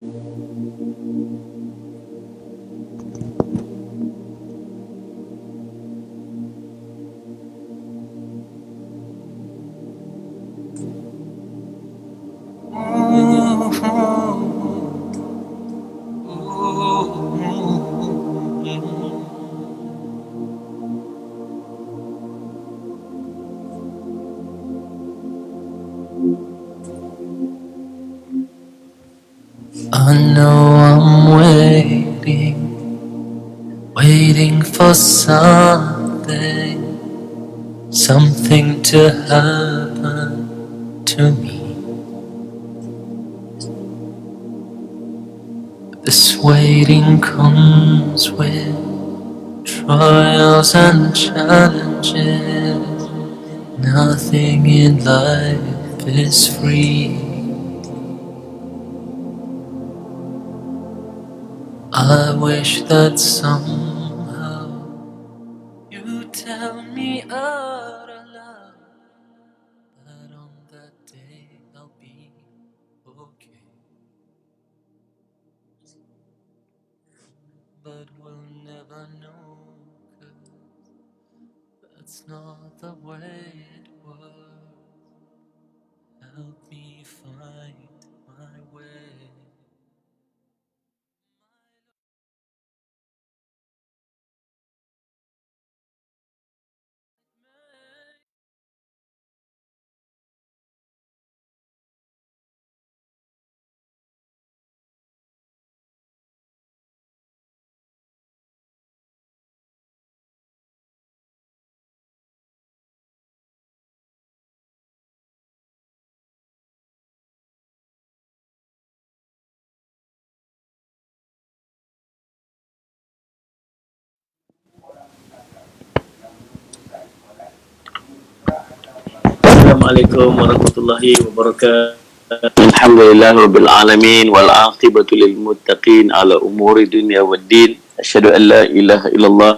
I know I'm waiting for something to happen to me. This waiting comes with trials and challenges. Nothing in life is free. I wish that somehow you tell me out of love that on that day I'll be okay. But we'll never know, 'cause that's not the way it works. Help me find my way. Assalamualaikum warahmatullahi wabarakatuh. Alhamdulillahirabbil alamin wal aqibatu lil muttaqin ala umuri dunya waddin. Asyhadu an la ilaha illallah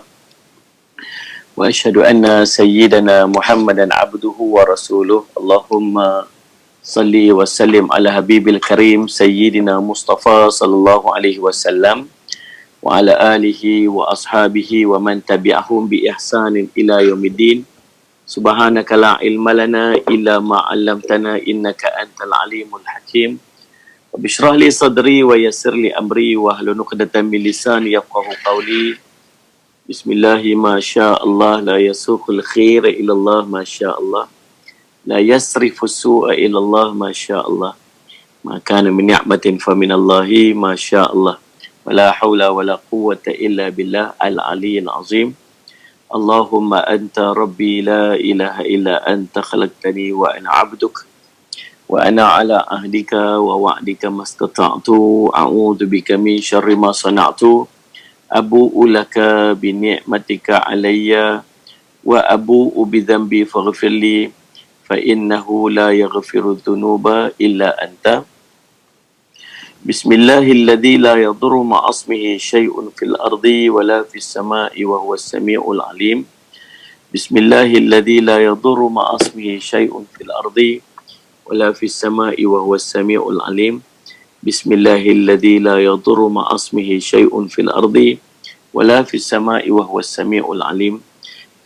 wa asyhadu anna sayyidana Muhammadan abduhu wa rasuluh. Allahumma salli wa sallim ala habibil karim sayyidina Mustafa sallallahu alaihi wasallam wa ala alihi wa ashabihi wa man tabi'ahum bi ihsanin ila yaumiddin. Subhanaka la ilma lana illa ma 'allamtana innaka antal alimul hakim. Rabbi shrah li sadri wa yassir li amri wa hlul 'uqdatam min lisani yafqahu qawli. Bismillahi ma syaa Allah la yasuqul khaira illa Allah ma syaa Allah. La yasrifu su'a illa Allah ma syaa Allah. Ma kana min ni'matin fa min Allahi ma syaa Allah. Wa la haula wa la quwwata illa billah al-'aliyyil 'azim. Allahumma anta rabbi la ilaha illa anta khalaqtani wa ana 'abduk wa ana 'ala ahdika wa wa'dika mastata'tu a'udzu bika min syarri ma sana'tu abu'u laka bi ni'matika 'alayya wa abu'u bi dhanbi faghfirli fa innahu la yaghfiru dhunuba illa anta. Bismillahilladzi la yadurru ma'asmihi syai'un fil ardi wa la fis sama'i wa huwas sami'ul alim. Bismillahilladzi la yadurru ma'asmihi syai'un fil ardi wa la fis sama'i wa huwas sami'ul alim. Bismillahilladzi la yadurru ma'asmihi syai'un fil ardi wa la fis sama'i wa huwas sami'ul alim.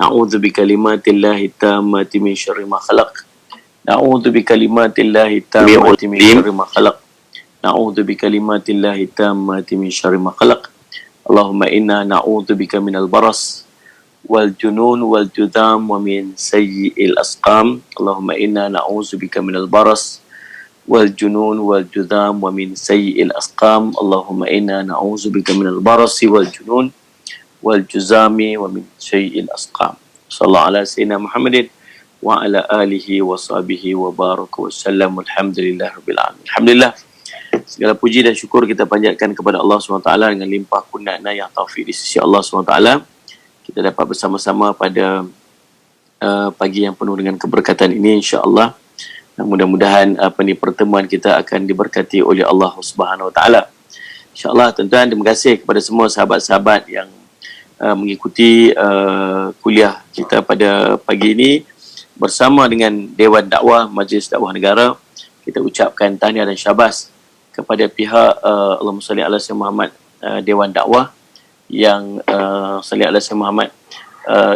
A'udzu bikalimatillahi tammati min syarri ma khalaq. A'udzu bikalimatillahi tammati min syarri ma khalaq. Na'udzu bikalimatillahi tammati min syarri ma khalaq. Allahumma inna na'udzu bika minal baras wal junun wal judham wa min sayyi'il asqam. Allahumma inna na'udzu bika minal baras wal junun wal judham wa min sayyi'il asqam. Allahumma inna na'udzu bika minal barasi wal junun wal juzami wa min sayyi'il asqam. Sallallahu ala sayyidina Muhammadin wa ala alihi wa sahbihi wa baraka wa sallam. Alhamdulillahirabbil alamin. Alhamdulillah, segala puji dan syukur kita panjatkan kepada Allah SWT dengan limpah kunatna yang taufik di sisi Allah SWT. Kita dapat bersama-sama pada pagi yang penuh dengan keberkatan ini, insya-Allah. Mudah-mudahan pertemuan kita akan diberkati oleh Allah SWT. Insya-Allah. Tuan-tuan, terima kasih kepada semua sahabat-sahabat yang mengikuti kuliah kita pada pagi ini bersama dengan Dewan Dakwah Majlis Dakwah Negara. Kita ucapkan tahniah dan syabas kepada pihak Allahumma salli ala Sayyidina Muhammad Dewan Dakwah yang salli ala Sayyidina Muhammad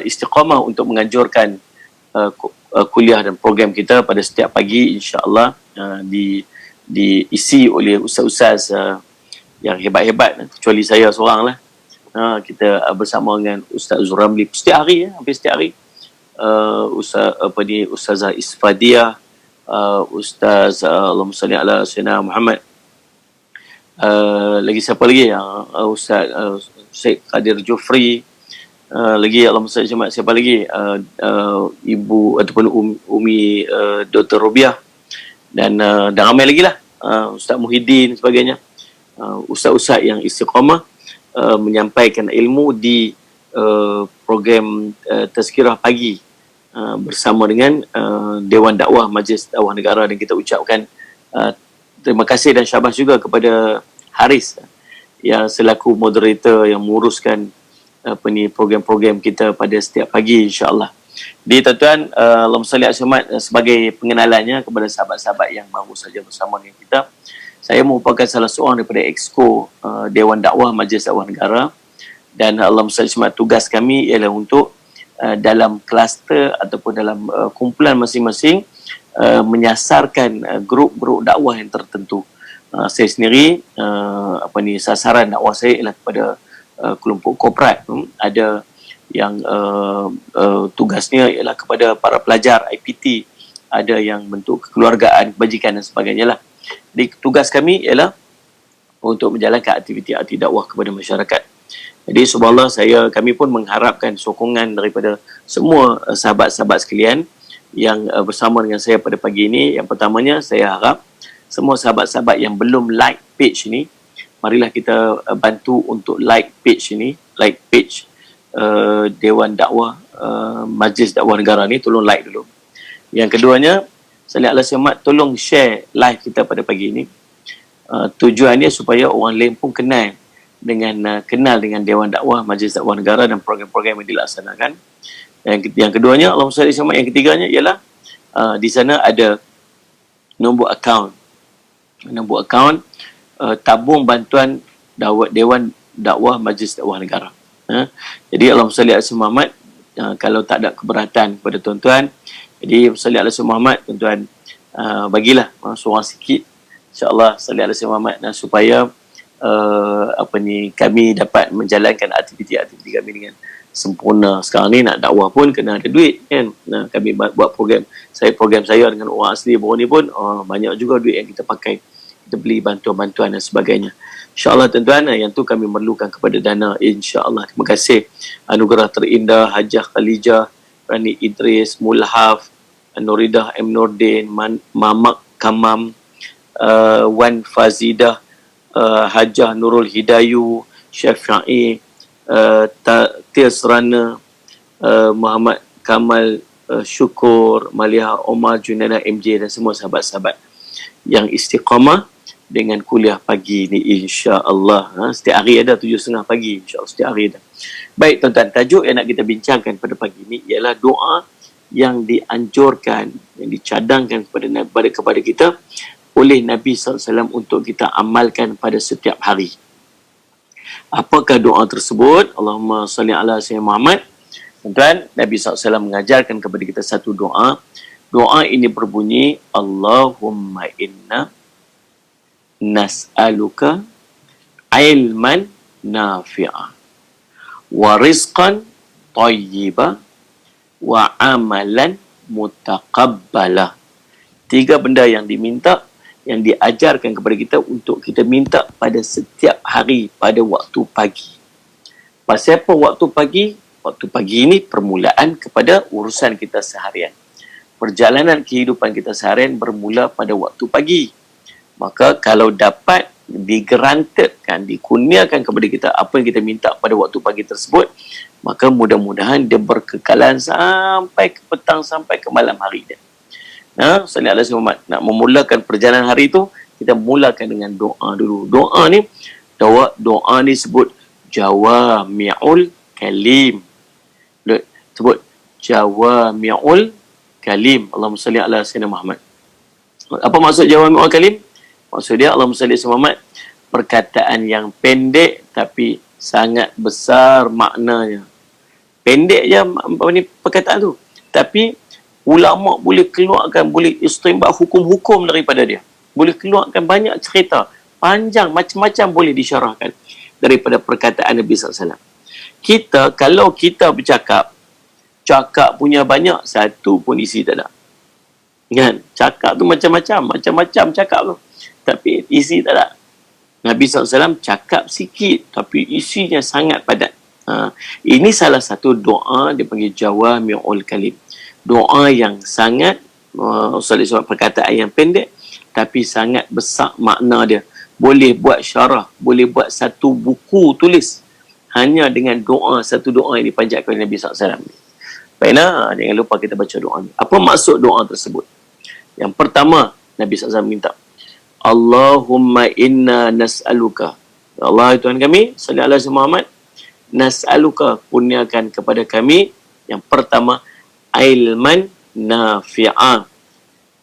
istiqamah untuk menganjurkan kuliah dan program kita pada setiap pagi, insya-Allah diisi oleh ustaz-ustaz yang hebat-hebat, kecuali saya seorang lah. Kita bersama dengan Ustaz Zuramli setiap hari, hampir setiap hari. Ustazah Isfadiah, Ustaz Allahumma salli ala Sayyidina Muhammad. Lagi siapa lagi? Ustaz Syed Qadir Jufri. Lagi Allahumma salli ala siapa lagi? Ibu ataupun Umi Dr. Rubiah dan ramai lagi lah. Ustaz Muhyiddin sebagainya. Ustaz-ustaz yang istiqamah menyampaikan ilmu di program Tazkirah Pagi bersama dengan Dewan Dakwah Majlis Dakwah Negara, dan kita ucapkan terima kasih dan syabas juga kepada Haris yang selaku moderator yang menguruskan program-program kita pada setiap pagi, insya-Allah. Jadi tuan-tuan, Allahumma salli ala Muhammad, sebagai pengenalannya kepada sahabat-sahabat yang baru saja bersama dengan kita, saya merupakan salah seorang daripada Exco Dewan Dakwah Majlis Dakwah Negara, dan Allahumma salli ala Muhammad, tugas kami ialah untuk dalam kluster ataupun dalam kumpulan masing-masing menyasarkan grup-grup dakwah yang tertentu. Saya sendiri sasaran dakwah saya ialah kepada kelompok korporat. Ada yang tugasnya ialah kepada para pelajar IPT, ada yang bentuk kekeluargaan, kebajikan dan sebagainya lah. Jadi tugas kami ialah untuk menjalankan aktiviti-aktiviti dakwah kepada masyarakat. Jadi subhanallah, kami pun mengharapkan sokongan daripada semua sahabat-sahabat sekalian yang bersama dengan saya pada pagi ini. Yang pertamanya, saya harap semua sahabat-sahabat yang belum like page ini, marilah kita bantu untuk like page ini, like page Dewan Dakwah Majlis Dakwah Negara ni, tolong like dulu. Yang keduanya, salli ala Sayyidina, tolong share live kita pada pagi ini. Tujuannya supaya orang lain pun kenal dengan Dewan Dakwah Majlis Dakwah Negara dan program-program yang dilaksanakan. Yang keduanya, Allahumma salli ala, yang ketiganya ialah di sana ada nombor akaun tabung bantuan Dewan Dakwah Majlis Dakwah Negara. Jadi Allahumma salli ala Muhammad, kalau tak ada keberatan kepada tuan-tuan, jadi salli ala Muhammad, tuan-tuan bagilah seorang sikit, insya-Allah, salli ala Muhammad, supaya kami dapat menjalankan aktiviti-aktiviti kami dengan sempurna. Sekarang ni nak dakwah pun kena ada duit, kan. Kami buat program saya dengan orang asli baru ni pun banyak juga duit yang kita pakai, kita beli bantuan-bantuan dan sebagainya. InsyaAllah tuan-tuan, yang tu kami memerlukan kepada dana, insyaAllah. Terima kasih anugerah terindah Hajah Khalijah Rani Idris, Mulhaf, Nuridah M. Nordin, Mamak Kamam, Wan Fazidah, Hajah Nurul Hidayu, Syafi'i, Tiasrana, Muhammad Kamal Syukur, Maliha Omar, Junaida MJ dan semua sahabat-sahabat yang istiqamah dengan kuliah pagi ni, insya-Allah. Setiap hari ada 7.30 pagi, insya-Allah setiap hari ada. Baik tuan-tuan, tajuk yang nak kita bincangkan pada pagi ni ialah doa yang dianjurkan, yang dicadangkan kepada kita oleh Nabi SAW untuk kita amalkan pada setiap hari. Apakah doa tersebut? Allahumma salli ala Sayyidina Muhammad. Tuan-tuan, Nabi SAW mengajarkan kepada kita satu doa. Doa ini berbunyi, Allahumma inna nas'aluka ilman nafi'ah wa rizqan tayyiba wa amalan mutaqabbalah. 3 benda yang diminta, yang diajarkan kepada kita untuk kita minta pada setiap hari pada waktu pagi. Pasal apa waktu pagi? Waktu pagi ini permulaan kepada urusan kita seharian. Perjalanan kehidupan kita seharian bermula pada waktu pagi. Maka kalau dapat digerantedkan, dikurniakan kepada kita apa yang kita minta pada waktu pagi tersebut, maka mudah-mudahan dia berkekalan sampai ke petang, sampai ke malam hari dia. Salli ala Muhammad. Nak memulakan perjalanan hari itu, kita mulakan dengan doa dulu. Doa ni sebut Jawami'ul Kalim. Sebut Jawami'ul Kalim. Allahumma salli ala Sayyidina Muhammad. Apa maksud Jawami'ul Kalim? Maksud dia Allahumma salli ala Muhammad, perkataan yang pendek tapi sangat besar maknanya. Pendek je apa ni perkataan tu, tapi ulama boleh keluarkan, boleh istinbat hukum-hukum daripada dia, boleh keluarkan banyak cerita panjang, macam-macam boleh disyarahkan daripada perkataan Nabi SAW. Kita, kalau kita bercakap, cakap punya banyak, satu pun isi tak ada. Kan? Cakap tu macam-macam cakap tu, tapi isi tak ada. Nabi SAW cakap sikit, tapi isinya sangat padat. Ini salah satu doa dipanggil Jawami'ul Kalim. Doa yang sangat, sebab perkataan yang pendek, tapi sangat besar makna dia. Boleh buat syarah, boleh buat satu buku tulis hanya dengan doa, satu doa yang dipanjatkan oleh Nabi SAW. Baiklah, jangan lupa kita baca doa ni. Apa maksud doa tersebut? Yang pertama, Nabi SAW minta, Allahumma inna nas'aluka. Ya Allah, Tuhan kami, sallallahu alaihi Muhammad, nas'aluka, kurniakan kepada kami, yang pertama, ilman nafi'ah,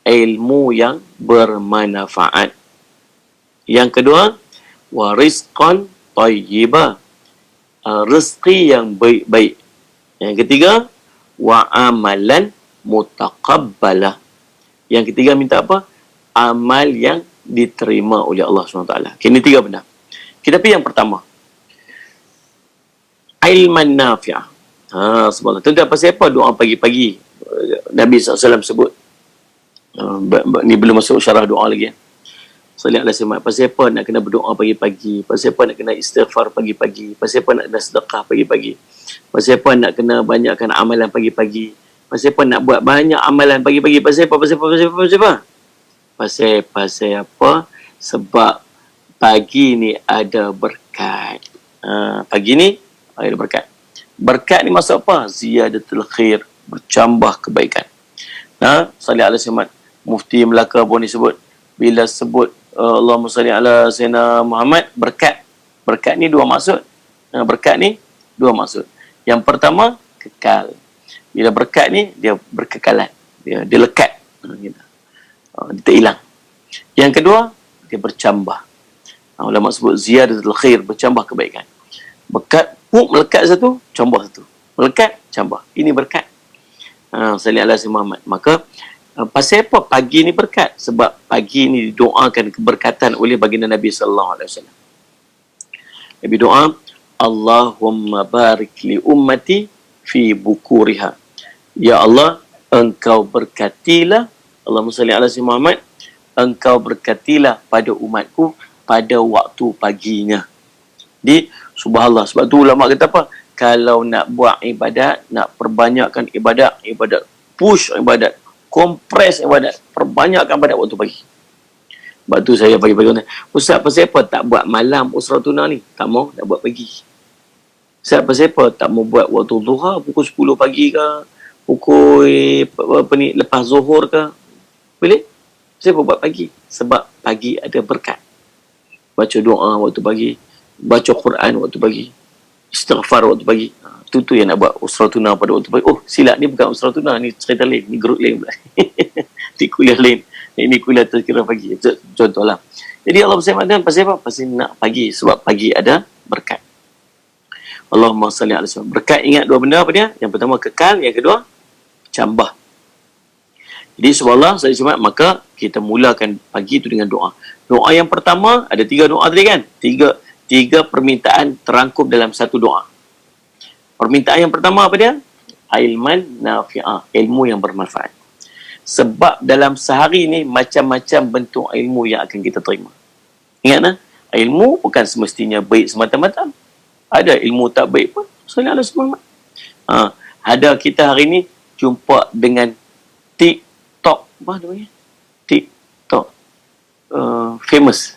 ilmu yang bermanfaat. Yang kedua, warizqan tayyibah, rezeki yang baik-baik. Yang ketiga, wa amalan mutaqabbalah. Yang ketiga minta apa? Amal yang diterima oleh Allah SWT. Okay, ini tiga benda. Kita pergi yang pertama. Ilman nafi'ah. Subhanallah. Tentu pasal apa doa pagi-pagi Nabi SAW sebut. Ni belum masuk syarah doa lagi. Sallallahu alaihi wasallam. Pasal apa nak kena berdoa pagi-pagi? Pasal apa nak kena istighfar pagi-pagi? Pasal apa nak kena sedekah pagi-pagi? Pasal apa nak kena banyakkan amalan pagi-pagi? Pasal apa nak buat banyak amalan pagi-pagi? Pasal apa? Pasal apa? Sebab pagi ni ada berkat. Pagi ni ada berkat. Berkat ni maksud apa? Ziyadatul khair, bercambah kebaikan. Sallallahu alaihi wasallam. Mufti Melaka pun disebut, bila sebut Allahumma salli ala Sayyidina Muhammad, berkat. Berkat ni dua maksud. Berkat ni dua maksud. Yang pertama, kekal. Bila berkat ni, dia berkekalan. Dia lekat. Dia tak hilang. Yang kedua, dia bercambah. Ulama sebut ziyadatul khair, bercambah kebaikan. Berkat, melekat satu, cambah satu. Melekat, cambah. Ini berkat. Salli ala Sayyidina Muhammad. Maka, pasal apa pagi ni berkat? Sebab pagi ni didoakan keberkatan oleh baginda Nabi sallallahu alaihi wasallam. Nabi doa, Allahumma barik li ummati fi bukuriha. Ya Allah, engkau berkatilah, Allahumma salli ala sayyidina Muhammad, engkau berkatilah pada umatku pada waktu paginya. Di subhanallah, sebab tu ulama kata apa? Kalau nak buat ibadat, nak perbanyakkan ibadat, push ibadat, kompres ibadat, perbanyakkan pada waktu pagi. Sebab tu saya pagi-pagi kata, Ustaz, pasal apa tak buat malam usratuna ni? Tak mau, nak buat pagi. Ustaz, pasal apa tak mau buat waktu duha, pukul 10 pagi ke, pukul lepas zuhur ke? Boleh? Pasal apa buat pagi? Sebab pagi ada berkat. Baca doa waktu pagi, baca Quran waktu pagi, istighfar waktu pagi. Itu yang nak buat usratuna pada waktu pagi. Oh, silap, ni bukan usratuna, ni cerita lain, ni grup lain pula. Ni kuliah lain. Ini kuliah tazkirah pagi. Contohlah. Jadi Allah berfirman, pasal apa? Pasal nak pagi. Sebab pagi ada berkat. Allahumma salli ala sayyidina. Berkat, ingat dua benda apa dia? Yang pertama kekal, yang kedua cambah. Jadi subhanallah, saya cuma maka kita mulakan pagi itu dengan doa. Doa yang pertama, ada 3 doa tadi kan? Tiga permintaan terangkum dalam satu doa. Permintaan yang pertama apa dia? Ilman nafi'ah, ilmu yang bermanfaat. Sebab dalam sehari ni macam-macam bentuk ilmu yang akan kita terima. Ingat ilmu bukan semestinya baik semata-mata. Ada ilmu tak baik pun. Sallallahu alaihi wasallam. Ada kita hari ni jumpa dengan TikTok, apa namanya? TikTok famous.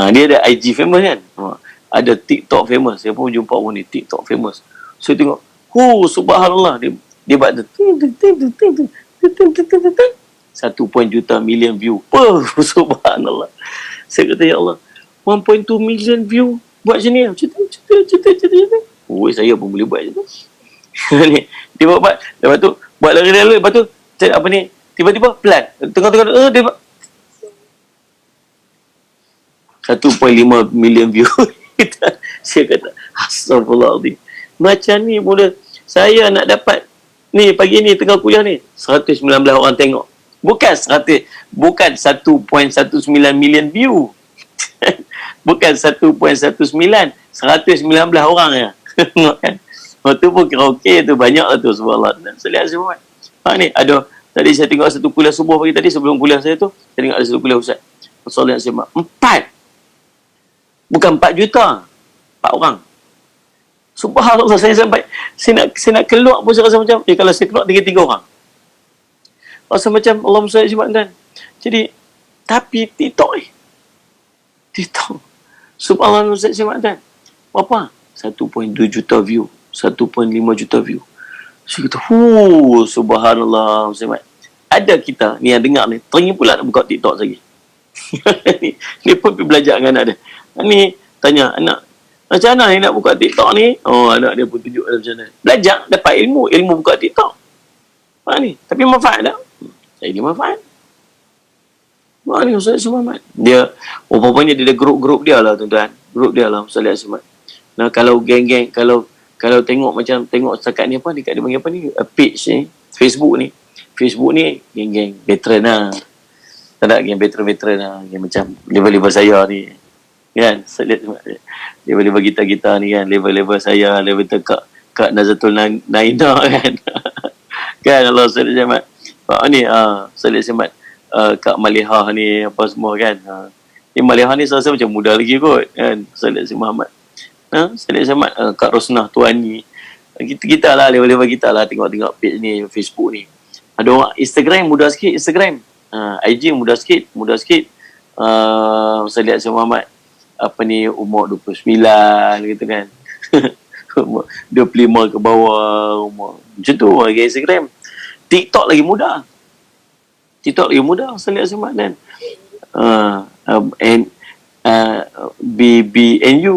Dia ada IG famous kan? Ada TikTok famous. Saya pun jumpa orang ni TikTok famous. So tengok, subhanallah, dia buat 1 juta million view. Subhanallah. Saya kata, ya Allah, 1.2 million view buat macam ni. Cerita. Saya pun boleh buat macam tu. Dia buat, lepas tu buat lari-lari, lepas tu apa ni, tiba-tiba pelan. Tengah-tengah dia buat. 1.5 million view. Saya kata, astagfirullahaladzim. Macam ni mula saya nak dapat ni pagi ni tengah kuliah ni 119 orang tengok. Bukan 1.19 million view. Bukan 1.19, 119 orang ya. Tengok kan. Waktu pun kira okey tu, banyak lah tu, subhanallah. Dan saya lihat semua. Ni ada, tadi saya tengok satu kuliah subuh pagi tadi, sebelum kuliah saya tu, saya tengok ada satu kuliah ustaz. Soalan saya, 4. Bukan 4 juta. 4 orang. Subhanallah, saya sampai, saya nak keluar pun saya rasa macam, kalau saya keluar 3 orang. Rasa macam, Allah SWT kan. Jadi, tapi TikTok TikTok. Subhanallah, Ustaz Syamatan. Berapa? 1.2 juta view. 1.5 juta view. Saya kata, subhanallah. Ada kita ni yang dengar ni, teringin pula nak buka TikTok lagi. Ni pun pergi belajar dengan anak dia. Ni tanya, anak, macam mana ni nak buka TikTok ni? Oh, anak dia pun tunjuk macam mana. Belajar, dapat ilmu buka TikTok. Ni, tapi manfaat tak? Saya ni manfaat. Ni Ustaz Sumamat. Dia, rupanya dia ada grup-grup dia lah tuan-tuan. Grup dia lah Ustaz Sumamat. Nah, kalau geng-geng, kalau tengok macam, tengok setakat ni apa, dekat dia panggil apa ni, page ni, Facebook ni, geng-geng veteran lah. Tak ada geng veteran lah, geng macam level-level saya ni. Kan? Level-level kita ni kan, level-level saya, level tu Kak Nazatul Naina kan. Kan Allah Ustaz Sumamat. Ni, Ustaz Sumamat. Kak Malihah ni, apa semua kan. Ni Malihah ni saya rasa macam muda lagi kot kan. Ustaz Muhammad. Ustaz Muhammad, Kak Rosnah Tuan ni. Kita lah, level-level kita lah tengok page ni, Facebook ni. Ada orang Instagram muda sikit, Instagram. IG muda sikit. Ustaz Muhammad, apa ni, umur 29 gitu kan. Umur 25 ke bawah, umur macam tu lagi Instagram. TikTok lagi muda. Ustaz Muhammad kan. BBNU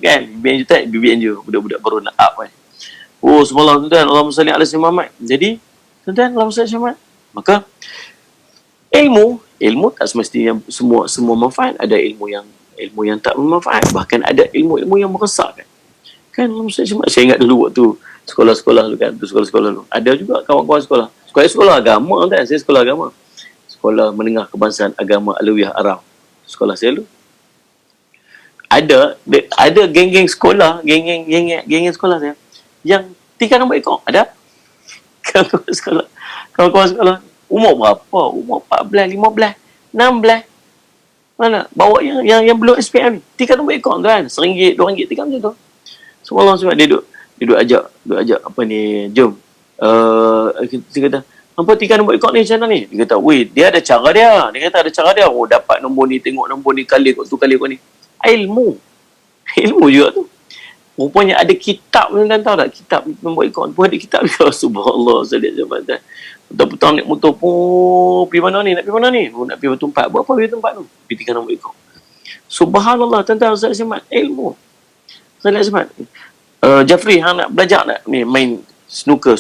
kan, BBNU tak, BBNU budak-budak baru nak up kan. Semalam tuan-tuan, Allahumma salli ala sayyidina Muhammad. Jadi tuan-tuan, Allahumma salli ala sayyidina Muhammad. Maka ilmu tak semestinya semua manfaat. Ada ilmu yang tak bermanfaat, bahkan ada ilmu yang merosak kan. Allahumma salli ala sayyidina Muhammad. Saya ingat dulu waktu sekolah-sekolah dulu kan, sekolah-sekolah dulu ada juga kawan-kawan sekolah agama kan. Saya sekolah agama, sekolah menengah kebangsaan agama Alawiyah Arab, sekolah saya dulu. Ada geng-geng sekolah, geng-geng sekolah saya yang 3 nombor ekor. Ada kawan-kawan sekolah umur berapa? Umur 14, 15, 16. Mana? Bawa yang belum SPM ni. 3 nombor ekor kan. RM1, RM2, RM3 macam tu. Semalam sebab dia duduk ajak apa ni, jom. Dia kata, apa 3 nombor ekor ni macam mana ni? Dia kata, dia ada cara dia. Dia kata ada cara dia. Dapat nombor ni, tengok nombor ni, kali kot tu, kali kot ni. Ilmu juga tu. Rupanya ada kitab, tuan tahu tak? Kitab nombor ekor pun ada kitab dia. Subhanallah, saya lihat jabatan. Petang-petang naik motor pun, pergi mana ni? Nak pergi mana ni? Nak pergi Batu Empat. Berapa pergi Batu Empat tu? Pergi 3 nombor ekor. Subhanallah, tuan-tuan, Ustaz Semat. Ilmu. Ustaz Semat. Jafri, hang nak belajar tak? Ni, main snooker.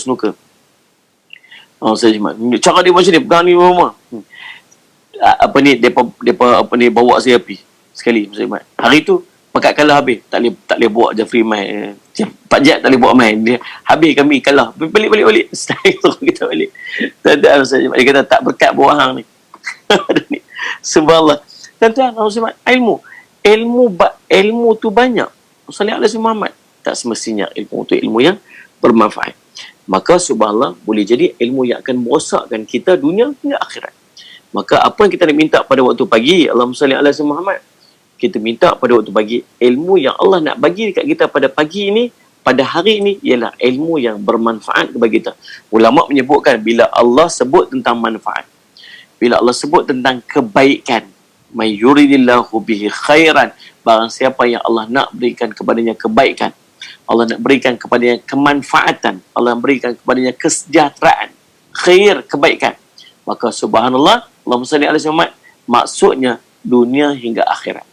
Ustaz Semat. Cara dia macam ni, pegang ni rumah. Apa ni, depa bawa saya pergi. Sekali, Ustaz Semat. Hari tu, pekat kalah habis. Tak boleh bawa Jafri main. Pak Jat tak boleh bawa main. Dia habis kami kalah. Balik. Saya suruh kita balik. Tuan-tuan, dia kata tak berkat bawa hang ni. Subhanallah. Tuan-tuan, ilmu tu banyak. Sallallahu alaihi Muhammad. Tak semestinya ilmu tu ilmu yang bermanfaat. Maka subhanallah, boleh jadi ilmu yang akan merosakkan kita dunia hingga akhirat. Maka apa yang kita nak minta pada waktu pagi, Allahumma salli ala sayyidina Muhammad, kita minta pada waktu pagi, ilmu yang Allah nak bagi dekat kita pada pagi ini, pada hari ini, ialah ilmu yang bermanfaat kepada kita. Ulama menyebutkan, bila Allah sebut tentang manfaat, bila Allah sebut tentang kebaikan, may yuridillahu bihi khairan, barang siapa yang Allah nak berikan kepadanya kebaikan, Allah nak berikan kepadanya kemanfaatan, Allah berikan kepadanya kesejahteraan, khair, kebaikan, maka subhanallah, Allahumma salli ala sayyidina Muhammad, maksudnya dunia hingga akhirat.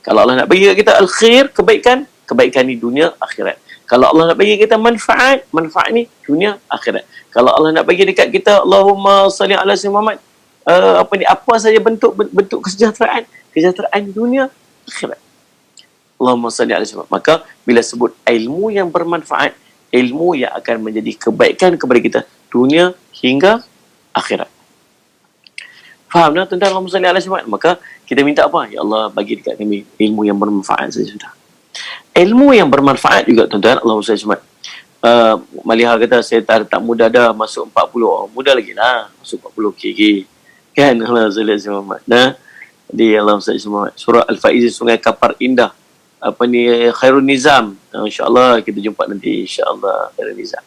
Kalau Allah nak bagi kita al-khair, kebaikan ni dunia akhirat. Kalau Allah nak bagi kita manfaat ni dunia akhirat. Kalau Allah nak bagi dekat kita, Allahumma salli ala sayyidina Muhammad, apa saja bentuk kesejahteraan dunia akhirat. Allahumma salli ala sayyidina. Maka bila sebut ilmu yang bermanfaat, ilmu yang akan menjadi kebaikan kepada kita dunia hingga akhirat. Faham tak tuan-tuan? Allahumma salli ala sayyidina. Maka kita minta apa? Ya Allah, bagi dekat kami ilmu yang bermanfaat saja sudah. Ilmu yang bermanfaat juga tuan-tuan, Allahumma salli ala sayyidina. Maliha kata saya tak muda dah masuk 40. Oh, muda lagi lah masuk 40 kg. Kan Allah salli ala sayyidina. Nah, di Allahumma salli ala sayyidina. Surah Al-Faiz, Sungai Kapar Indah. Apa ni, Khairul Nizam. InsyaAllah kita jumpa nanti, insyaAllah Khairul Nizam.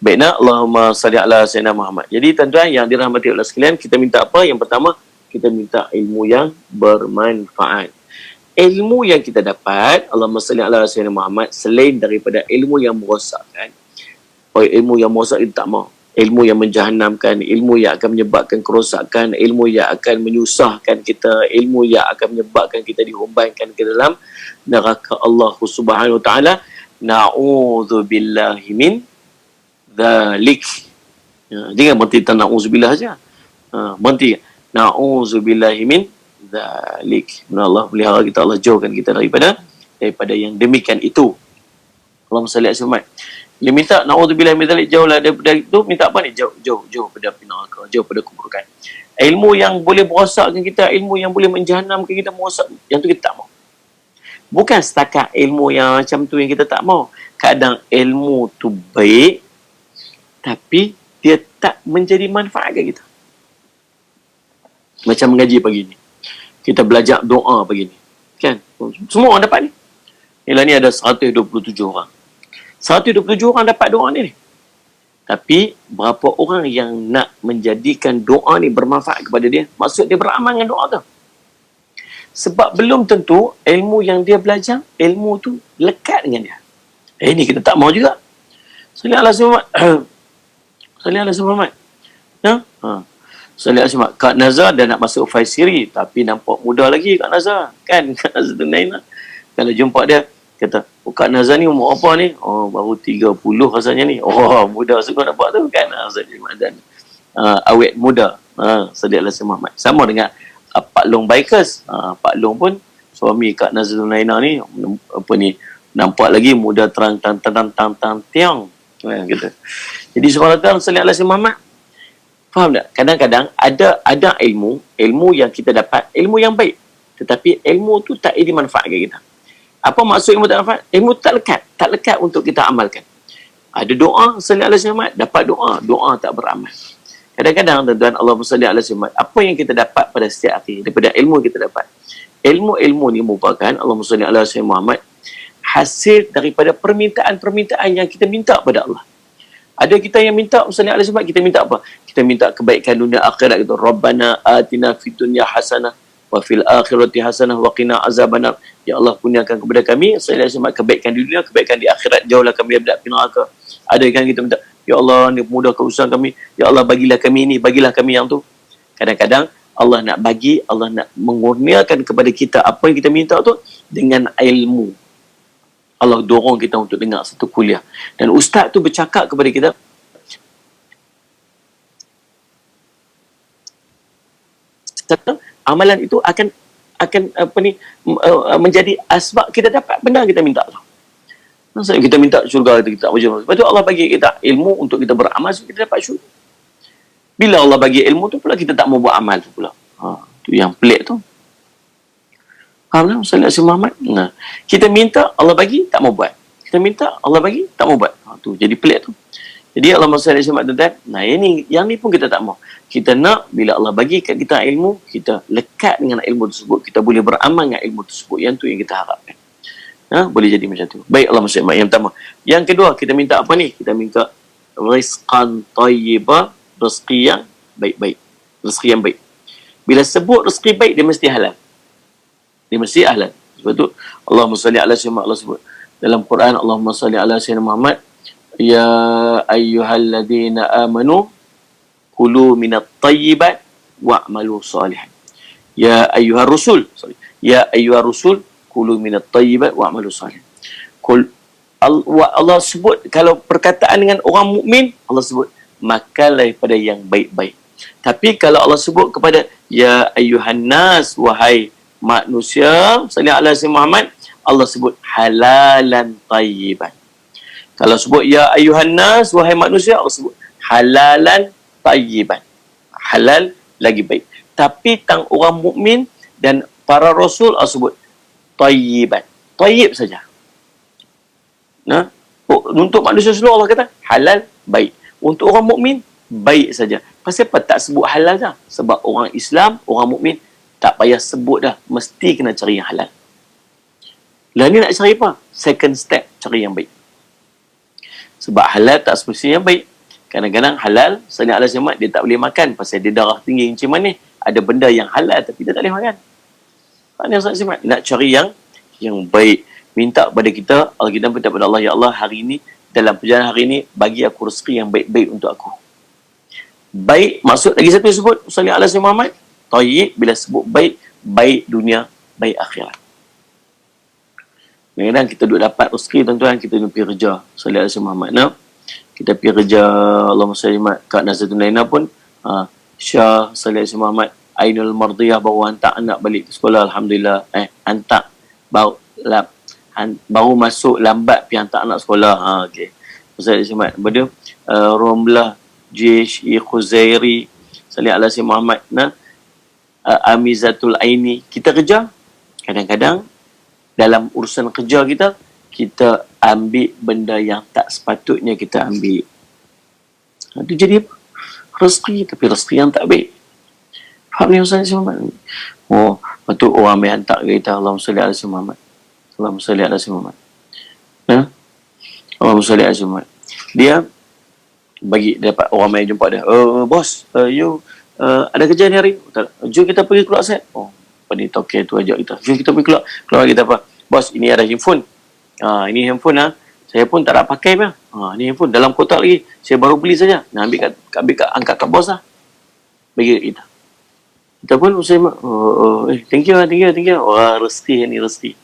Baiklah, Allahumma salli ala sayyidina Muhammad. Jadi tuan-tuan yang dirahmati Allah sekalian, kita minta apa? Yang pertama, kita minta ilmu yang bermanfaat. Ilmu yang kita dapat, Allahumma salli ala sayyidina Muhammad, selain daripada ilmu yang merosakkan. Ilmu yang merosak kita tak mau. Ilmu yang menjahannamkan, ilmu yang akan menyebabkan kerosakan, ilmu yang akan menyusahkan kita, ilmu yang akan menyebabkan kita dihumbankan ke dalam neraka Allah Subhanahu wa taala. Na'udzubillahi min dzalik. Jangan berhenti tak na'udzubillah saja. Berhenti. Na'udzubillahi min dzalik. Allah pelihara kita, Allah jauhkan kita daripada yang demikian itu. Allahumma salli ala Muhammad. Dia minta na'udzubillah min dzalik, jauhlah daripada itu. Minta apa ni? Jauh pada api neraka, jauh pada keburukan. Ilmu yang boleh merosakkan kita, ilmu yang boleh menjahannamkan kita, merosak, yang tu kita tak mau. Bukan setakat ilmu yang macam tu yang kita tak mau. Kadang ilmu tu baik, tapi dia tak menjadi manfaat ke kita. Macam mengaji pagi ni, kita belajar doa pagi ni, kan? Semua orang dapat ni. Ialah ni ada 127 orang. 127 orang dapat doa ni. Tapi berapa orang yang nak menjadikan doa ni bermanfaat kepada dia? Maksud dia beramal dengan doa tu. Sebab belum tentu ilmu yang dia belajar, ilmu tu lekat dengan dia. Ini kita tak mau juga. Salli ala Muhammad. Salli ala Muhammad. Salli ala Muhammad. Kak Nazar dah nak masuk Faisiri, tapi nampak muda lagi Kak Nazar. Kan? Kak Nazar tu lain lah. Kalau jumpa dia, kata, Kak Nazar ni umur apa ni? Oh, baru 30 rasanya ni. Oh, muda suka nampak tu kan. Awet muda. Salli ala Muhammad. Sama dengan Pak Long Bikers. Pak Long pun suami Kak Nazar Naina ni apa ni, nampak lagi muda terang tiang. Gitu. Jadi subhanallah, salli ala Muhammad. Faham tak? Kadang-kadang ada ilmu yang kita dapat, ilmu yang baik. Tetapi ilmu tu tak ada manfaat ke kita. Apa maksud ilmu tak manfaat? Ilmu tak lekat untuk kita amalkan. Ada doa, salli ala Muhammad, dapat doa tak beramal. Kadang-kadang tuan-tuan, Allahumma salli ala Muhammad, apa yang kita dapat pada setiap hari daripada ilmu kita dapat. Ilmu ni merupakan, Allahumma salli ala Muhammad, hasil daripada permintaan-permintaan yang kita minta pada Allah. Ada kita yang minta salli ala Muhammad, kita minta apa? Kita minta kebaikan dunia akhirat gitu. Rabbana atina fid dunya hasanah wa fil akhirati hasanah wa qina azabannar. Ya Allah, kurniakan kepada kami salli ala Muhammad kebaikan di dunia, kebaikan di akhirat, jauhlah kami daripada api neraka. Ada kan kita minta, ya Allah, ni mudahkan urusan kami. Ya Allah, bagilah kami ini, bagilah kami yang tu. Kadang-kadang Allah nak bagi, Allah nak mengurniakan kepada kita apa yang kita minta tu dengan ilmu. Allah dorong kita untuk dengar satu kuliah. Dan ustaz tu bercakap kepada kita, amalan itu akan apa ni, menjadi asbab kita dapat benda kita minta tu. Maksudnya kita minta syurga, kita tak macam. Lepas tu Allah bagi kita ilmu untuk kita beramal supaya kita dapat syurga. Bila Allah bagi ilmu tu pula kita tak mau buat amal tu pula. Tu yang pelik tu. Faham tak? Sallallahu alaihi Muhammad. Nah, kita minta Allah bagi, tak mau buat. Kita minta Allah bagi, tak mau buat. Tu jadi pelik tu. Jadi Allah sallallahu alaihi wasallam, nah yang ni pun kita tak mau. Kita nak bila Allah bagi kat kita ilmu, kita lekat dengan ilmu tersebut, kita boleh beramal dengan ilmu tersebut. Yang tu yang kita harapkan. Boleh jadi macam tu. Baik, Allah sallallahu yang pertama. Yang kedua, kita minta apa ni? Kita minta rizqan tayyiba, rezeki yang baik-baik. Rezeki yang baik. Bila sebut rezeki baik, dia mesti halal. Dia mesti halal. Sebab tu Allahumma salli ala sayyidina, Allah sebut dalam Quran, Allahumma salli ala sayyidina Muhammad, ya ayyuhalladzina amanu kulu minat tayyibat wa'malu salihan. Ya ayyuhar rusul, ya ayyuhar rusul kulu minat tayyibat wa'malu salihan. Allah sebut, kalau perkataan dengan orang mukmin, Allah sebut makanlah daripada yang baik-baik. Tapi kalau Allah sebut kepada ya ayyuhan nas, wahai manusia, sallallahu alaihi wasallam Muhammad, Allah sebut halalan tayyiban. Kalau sebut ya ayuhan nas, wahai manusia, Allah sebut halalan tayyiban. Halal lagi baik. Tapi tang orang mukmin dan para rasul Allah sebut tayyiban. Tayyib saja. Nah, untuk manusia seluruh Allah kata halal baik. Untuk orang mukmin baik saja. Pasal apa tak sebut halal dah? Sebab orang Islam, orang mukmin tak payah sebut dah, mesti kena cari yang halal. Lah ni nak cari apa? Second step, cari yang baik. Sebab halal tak semestinya baik. Kadang-kadang halal, sallallahu alaihi wasallam dia tak boleh makan pasal dia darah tinggi macam mana. Ada benda yang halal tapi dia tak boleh makan. Nak cari yang baik. Minta kepada kita, kita minta kepada Allah, ya Allah, hari ini, dalam perjalanan hari ini, bagi aku rezeki yang baik-baik untuk aku. Baik, maksud lagi satu sebut, sallallahu alaihi wasallam Muhammad, tayyib, bila sebut baik, baik dunia, baik akhirat. Kadang-kadang kita duduk dapat rezeki, tuan-tuan, kita duduk pergi kerja, sallallahu alaihi wasallam Muhammad. Nah, kita pergi kerja, Allahumma salli Kak Nazatun Laina pun, Syah, sallallahu alaihi wasallam Muhammad, Ainul Mardiyah baru hantar anak balik ke sekolah, alhamdulillah. Hantar, baru masuk lambat pergi hantar anak sekolah. Okey. Ustaz Ismail. Lepas Romlah JHE Khuzairi sallallahu alaihi wasallam Muhammad Amizatul Aini. Kita kerja kadang-kadang dalam urusan kerja kita ambil benda yang tak sepatutnya kita ambil. Itu jadi rezeki, tapi rezeki yang tak baik. Faham ni Ustaz Ismail? Oh, patut orang ambil hantar kita, Allahumma salli ala Muhammad. Allahumma salli ala Muhammad. Allahumma salli ala Muhammad. Dia bagi dapat orang main jumpa dia. Bos, you ada kerja ni hari? Jom kita pergi keluar set. Oh, pada toke tu ajak kita. Jom kita pergi keluar. Keluar kita apa? Bos, ini ada handphone. Ini handphone saya pun tak nak pakai lah. Ini handphone dalam kotak lagi. Saya baru beli saja. Nah, angkat kat bos lah. Bagi kita. Kita pun thank you. Wah, rezeki ni rezeki.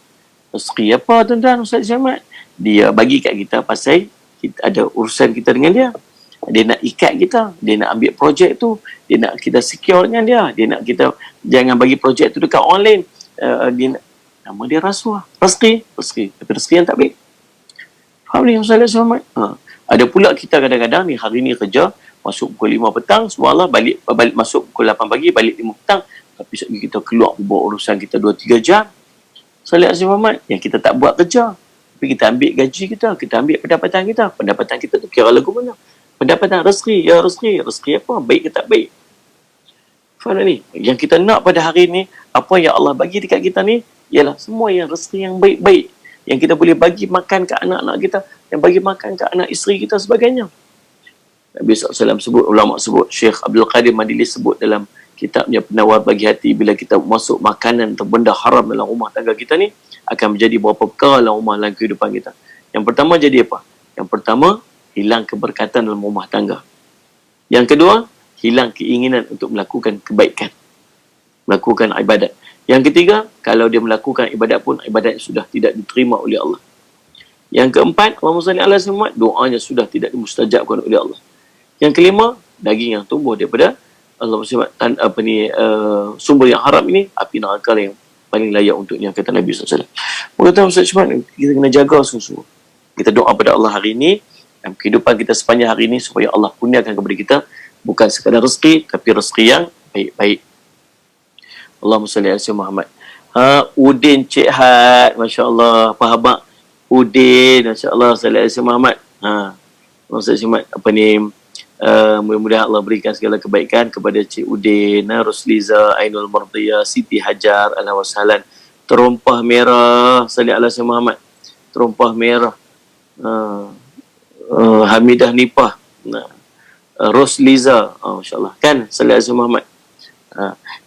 Rezeki apa tuan-tuan Ustaz Syamad? Dia bagi kat kita pasal kita ada urusan kita dengan dia. Dia nak ikat kita, dia nak ambil projek tu, dia nak kita secure dengan dia nak kita jangan bagi projek tu dekat orang lain. Nama dia rasuah. Rezeki, tapi rezeki yang tak baik. Faham ni Ustaz Syamad? Ada pula kita kadang-kadang ni hari ni kerja masuk pukul 5 petang, subhanallah balik masuk pukul 8 pagi, balik 5 petang, tapi kita keluar buat urusan kita 2-3 jam. Sallallahu alaihi Muhammad yang kita tak buat kerja, tapi kita ambil gaji kita ambil pendapatan kita tu kira lagu mana? Pendapatan rezeki, ya rezeki apa? Baik ke tak baik? Faham ni? Yang kita nak pada hari ni, apa yang Allah bagi dekat kita ni, ialah semua yang rezeki yang baik-baik, yang kita boleh bagi makan ke anak-anak kita, yang bagi makan ke anak isteri kita sebagainya. Nabi SAW sebut, ulama sebut, Syekh Abdul Qadir Madili sebut dalam kitabnya Penawar Bagi Hati, bila kita masuk makanan atau benda haram dalam rumah tangga kita ni, akan menjadi beberapa perkara dalam rumah dalam kehidupan kita. Yang pertama jadi apa? Yang pertama, hilang keberkatan dalam rumah tangga. Yang kedua, hilang keinginan untuk melakukan kebaikan, melakukan ibadat. Yang ketiga, kalau dia melakukan ibadat pun, ibadat sudah tidak diterima oleh Allah. Yang keempat, Allahumma salli ala Muhammad, doanya sudah tidak dimustajabkan oleh Allah. Yang kelima, daging yang tumbuh daripada sumber yang haram ini, api neraka yang paling layak untuknya, kata Nabi SAW. Maka Ustaz Syamad, kita kena jaga sungguh-sungguh. Kita doa pada Allah hari ini, dalam kehidupan kita sepanjang hari ini, supaya Allah kurniakan kepada kita bukan sekadar rezeki, tapi rezeki yang baik-baik. Allahumma salli ala Muhammad. Udin Cik Had, Masya Allah, apa habak Udin, Masya Allah, salli ala Muhammad. Ustaz Syamad, mudah-mudahan Allah berikan segala kebaikan kepada Cik Udin, Rusliza, Ainul Mardiyah, Siti Hajar, Alhamdulillah, terompah merah, salli ala Muhammad, terompah merah, Hamidah Nipah, Rusliza, Masya Allah, kan, salli ala Muhammad.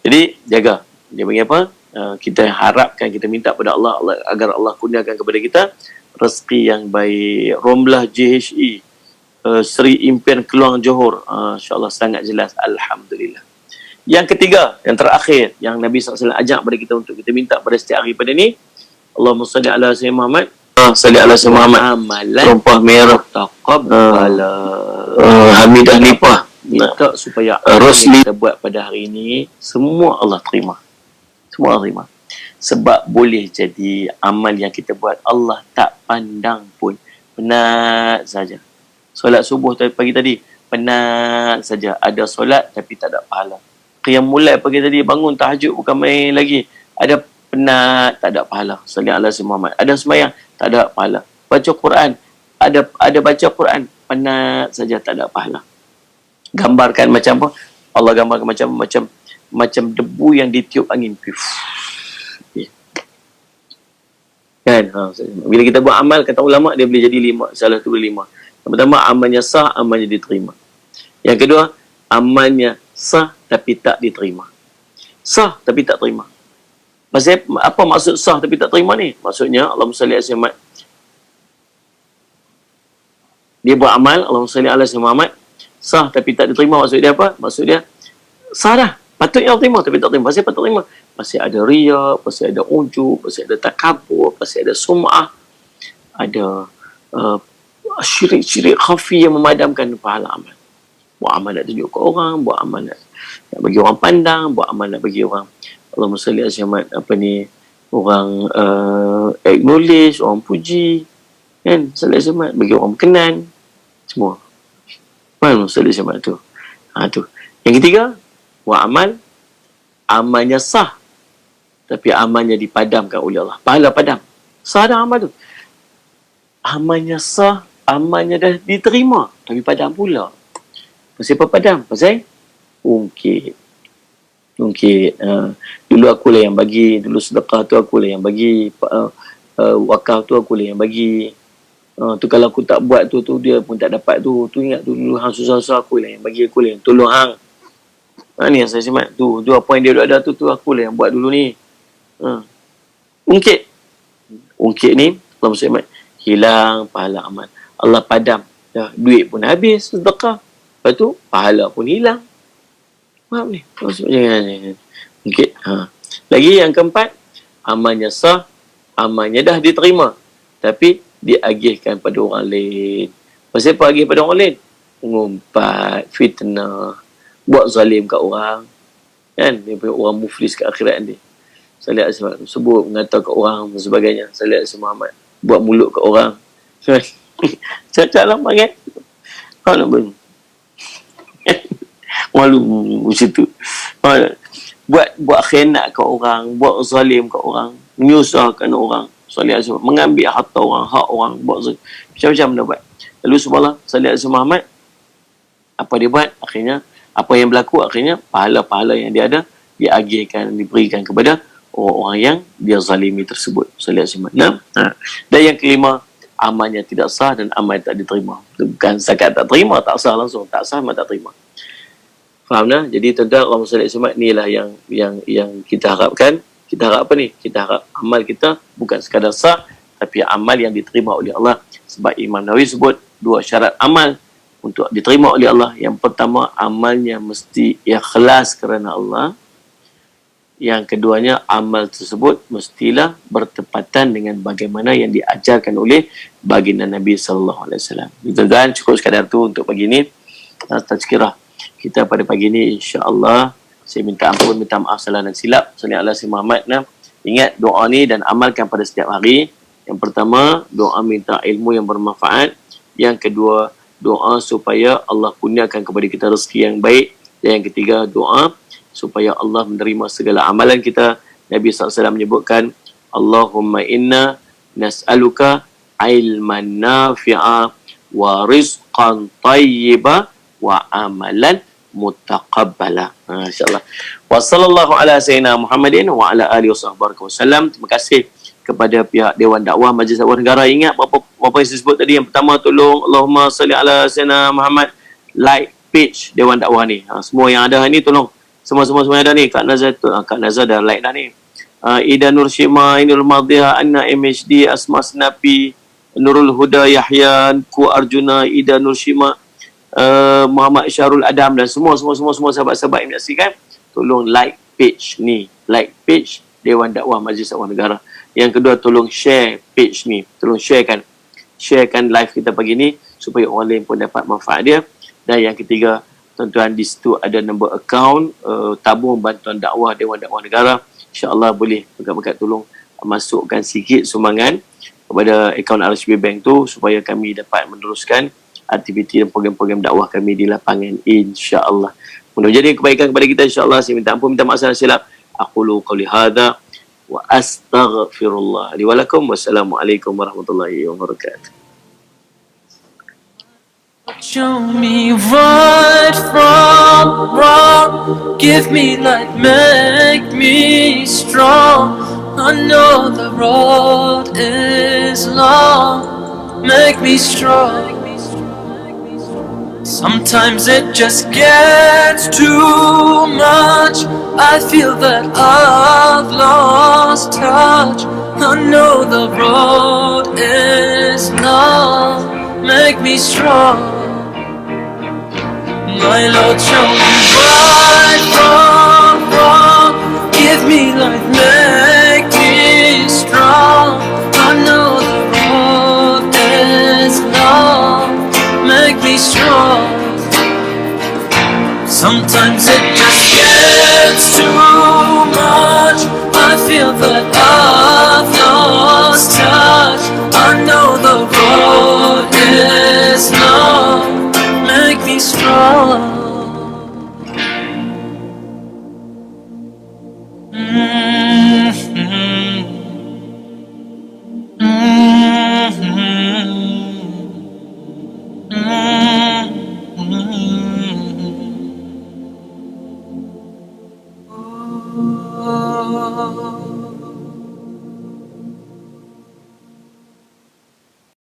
Jadi jaga, dia bagi apa? Kita harapkan, kita minta pada Allah agar Allah kurniakan kepada kita rezeki yang baik. Romlah JHE Sri Impian Keluang Johor, insyaAllah sangat jelas, alhamdulillah. Yang ketiga, yang terakhir, yang Nabi SAW ajak kepada kita untuk kita minta pada setiap hari pada ni, Allahumma salli ala Sayyidina Muhammad, salli ala Sayyidina Muhammad, amalan rumpah merah taqabbala, Hamidah Nipah, minta supaya Rosli kita buat pada hari ini, semua Allah terima, semua Allah terima. Sebab boleh jadi amal yang kita buat Allah tak pandang pun. Penat saja. Solat subuh pagi tadi, penat saja. Ada solat tapi tak ada pahala. Qiyamul lail pagi tadi, bangun tahajud bukan main lagi. Ada penat, tak ada pahala. Sallallahu alaihi wasallam. Ada sembahyang, tak ada pahala. Baca Quran, ada baca Quran, penat saja, tak ada pahala. Gambarkan macam apa? Allah gambarkan macam debu yang ditiup angin. Kan? Bila kita buat amal, kata ulama, dia boleh jadi 5. Salah tu 5. Yang pertama, amalnya sah, amalnya diterima. Yang kedua, amalnya sah tapi tak diterima. Sah tapi tak terima. Maksudnya, apa maksud sah tapi tak terima ni? Maksudnya, Allahumma salli ala Muhammad. Dia buat amal, Allahumma salli ala Muhammad, sah tapi tak diterima. Maksud dia apa? Maksud dia, sah dah. Patutnya terima tapi tak terima. Masih patut terima. Masih ada riya, masih ada ujub, masih ada takabur, masih ada sum'ah, ada syirik-syirik khafi yang memadamkan pahala amal. Buat amal nak tunjuk ke orang, buat amal nak bagi orang pandang, buat amal nak bagi orang, Allahumma salli ala Muhammad, orang acknowledge, orang puji, kan? Salli ala Muhammad, bagi orang berkenan, semua. Mana salli ala Muhammad tu? Tu. Yang ketiga, buat amal, amalnya sah tapi amalnya dipadamkan oleh Allah. Pahala padam. Sah dah amal tu. Amalnya sah, amalnya dah diterima tapi padam pula. Pasal apa padam? Pasal ungkit. Dulu akulah yang bagi, dulu sedekah tu akulah yang bagi, wakaf tu akulah yang bagi. Tu kalau aku tak buat tu dia pun tak dapat tu. Tu ingat tu dulu hang susah-susah akulah yang bagi, akulah yang tolong hang. Ni yang saya semat tu apa yang dia ada tu akulah yang buat dulu ni. Ungkit ni Allah semat, hilang pahala amal. Allah padam. Dah, duit pun habis sedekah. Lepas tu pahala pun hilang. Faham ni? Jangan. Ungkit. Lagi yang keempat, amalnya sah, amalnya dah diterima tapi diagihkan pada orang lain. Pasal apa agih pada orang lain? Mengumpat, fitnah, buat zalim kat orang, kan? Dia punya orang muflis kat akhirat ni. Salih Asma sebut, mengata kat orang dan sebagainya. Salih Asma Muhammad buat mulut kat orang. Cakap lah kan? Kau nak beri malu macam tu. Buat khianat kat orang, buat zalim kat orang, menyusahkan orang. Salih Asma mengambil harta orang, hak orang, buat zalim. Macam-macam dia buat. Lalu subhanallah, Salih Asma Muhammad, apa dia buat? Akhirnya apa yang berlaku, akhirnya pahala-pahala yang dia ada diagihkan, diberikan kepada orang-orang yang dia zalimi tersebut. Dan yang kelima, amalnya tidak sah dan amal tak diterima. Bukan zakat tak terima, tak sah langsung. Tak sah, amal tak terima. Faham tak? Jadi tuan-tuan, Allahumma salli ala inilah yang kita harapkan. Kita harap apa ni? Kita harap amal kita bukan sekadar sah, tapi amal yang diterima oleh Allah. Sebab Imam Nawawi sebut 2 syarat amal untuk diterima oleh Allah. Yang pertama, amalnya mesti ikhlas kerana Allah. Yang keduanya, amal tersebut mestilah bertepatan dengan bagaimana yang diajarkan oleh baginda Nabi sallallahu alaihi wasallam. Tuan-tuan, cukup sekadar tu untuk pagi ni. Tazkirah kita pada pagi ni, insya-Allah. Saya minta ampun, minta maaf salah dan silap. Sallallahu alaihi Muhammad. Ingat doa ni dan amalkan pada setiap hari. Yang pertama, doa minta ilmu yang bermanfaat. Yang kedua, doa supaya Allah kurniakan kepada kita rezeki yang baik. Dan yang ketiga, doa supaya Allah menerima segala amalan kita. Nabi SAW menyebutkan, Allahumma inna nas'aluka ilman nafi'a wa rizqan tayyiba wa amalan mutaqabbala. InsyaAllah. Wa sallallahu ala sayyidina Muhammadin wa ala alihi wa sahbihi wasallam. Terima kasih kepada pihak Dewan Dakwah Majlis Dakwah Negara. Ingat apa yang saya sebut tadi. Yang pertama, tolong Allahumma salli ala sayyidina Muhammad, like page Dewan Dakwah ni. Semua yang ada ni tolong. Semua yang ada ni. Kak Nazar dah like dah ni. Ida Nur Syima, Inul Madhiha, Anna MHD, Asma Senapi, Nurul Huda Yahya, Ku Arjuna, Ida Nur Syima, Muhammad Syarul Adam dan semua sahabat-sahabat yang menyaksikan. Tolong like page ni. Like page Dewan Dakwah Majlis Dakwah Negara. Yang kedua, tolong share page ni. Tolong sharekan live kita pagi ni supaya orang lain pun dapat manfaat dia. Dan yang ketiga, tuan-tuan, di situ ada nombor akaun tabung bantuan dakwah Dewan Dakwah Negara. InsyaAllah boleh berkat-berkat tolong masukkan sikit sumbangan kepada akaun RHB Bank tu supaya kami dapat meneruskan aktiviti dan program-program dakwah kami di lapangan, insya-Allah. Mudah-mudahan jadi kebaikan kepada kita, insya-Allah. Saya minta ampun, minta maaf salah silap. Aqulu qouli hadza wa astaghfirullah li wa lakum. Wassalamualaikum warahmatullahi wabarakatuh. Show me right from wrong. Give me light, make me strong. I know the road is long. Make me strong. Sometimes it just gets too much. I feel that I've lost touch. I know the road is long. Make me strong. My Lord, show me right from wrong. Give me light, make me strong. I know the road is long. Make me strong. Sometimes it just